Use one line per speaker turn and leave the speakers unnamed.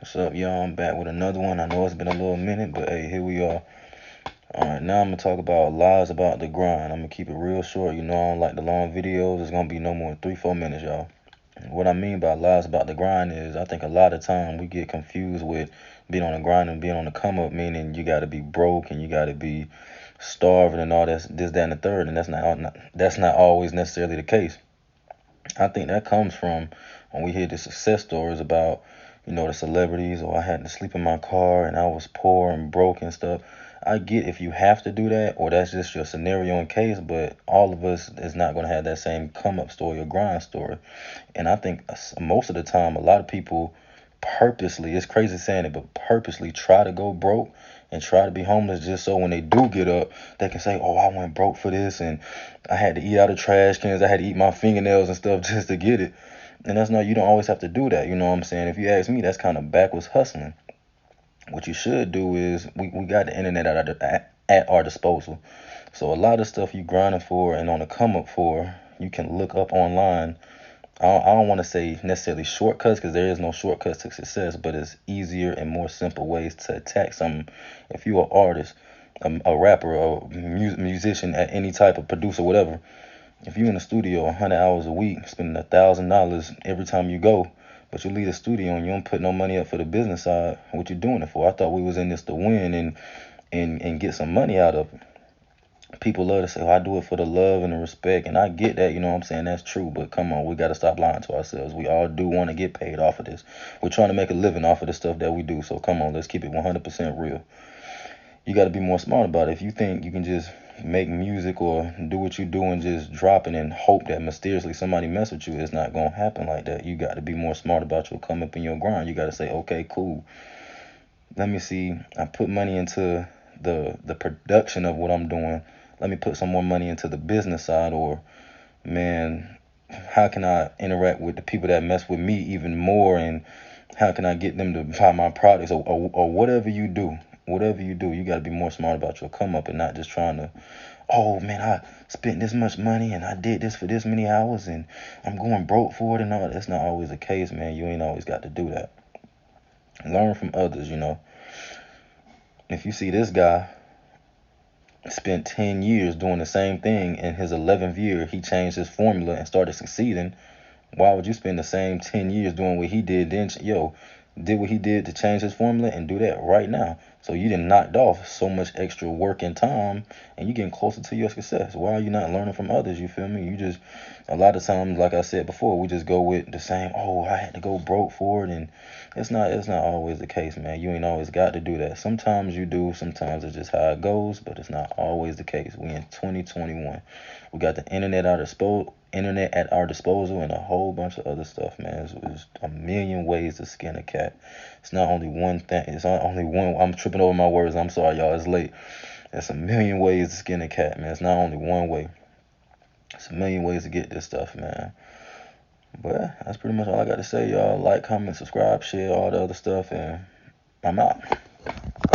What's up, y'all? I'm back with another one. I know it's been a little minute, but hey, here we are. All right, now I'm gonna talk about lies about the grind. I'm gonna keep it real short. You know, I don't like the long videos. It's gonna be no more than 3, 4 minutes, y'all. What I mean by lies about the grind is I think a lot of time we get confused with being on the grind and being on the come up, meaning you got to be broke and you got to be starving and all this, that, and the third, and that's not always necessarily the case. I think that comes from when we hear the success stories about, the celebrities, or I had to sleep in my car and I was poor and broke and stuff. I get if you have to do that, or that's just your scenario and case, but all of us is not going to have that same come up story or grind story. And I think most of the time, a lot of people purposely, it's crazy saying it, but purposely try to go broke and try to be homeless just so when they do get up, they can say, oh, I went broke for this and I had to eat out of trash cans, I had to eat my fingernails and stuff just to get it. And that's not, you don't always have to do that. You know what I'm saying? If you ask me, that's kind of backwards hustling. What you should do is we got the internet at our disposal. So a lot of stuff you grinding for and on the come up for, you can look up online. I don't want to say necessarily shortcuts because there is no shortcuts to success, but it's easier and more simple ways to attack something. If you're an artist, a rapper, a musician, at any type of producer, whatever, if you're in the studio 100 hours a week, spending $1,000 every time you go, but you leave the studio and you don't put no money up for the business side, what you doing it for? I thought we was in this to win and get some money out of it. People love to say, oh, I do it for the love and the respect, and I get that, you know what I'm saying? That's true, but come on, we got to stop lying to ourselves. We all do want to get paid off of this. We're trying to make a living off of the stuff that we do, so come on, let's keep it 100% real. You got to be more smart about it. If you think you can just make music or do what you do and just drop it and hope that mysteriously somebody mess with you, it's not going to happen like that. You got to be more smart about your come up in your grind. You got to say, okay, cool, let me see, I put money into the production of what I'm doing. Let me put some more money into the business side, or man, how can I interact with the people that mess with me even more, and how can I get them to buy my products, or whatever you do. Whatever you do, you got to be more smart about your come up and not just trying to, oh man, I spent this much money and I did this for this many hours and I'm going broke for it and all. That's not always the case, man. You ain't always got to do that. Learn from others. If you see this guy spent 10 years doing the same thing, in his 11th year he changed his formula and started succeeding, why would you spend the same 10 years doing what he did, then did what he did to change his formula and do that right now? So you done knocked off so much extra work and time, and you getting closer to your success. Why are you not learning from others? You feel me? You just, a lot of times, like I said before, we just go with the same, oh, I had to go broke for it, and it's not always the case, man. You ain't always got to do that. Sometimes you do, sometimes it's just how it goes, but it's not always the case. We in 2021. We got the internet at our disposal and a whole bunch of other stuff, man. It's a million ways to skin a cat. It's not only one thing. It's not only one. I'm tripping over my words. I'm sorry, y'all. It's late. There's a million ways to skin a cat, man. It's not only one way. It's a million ways to get this stuff, man. But that's pretty much all I got to say, y'all. Like, comment, subscribe, share, all the other stuff, and I'm out.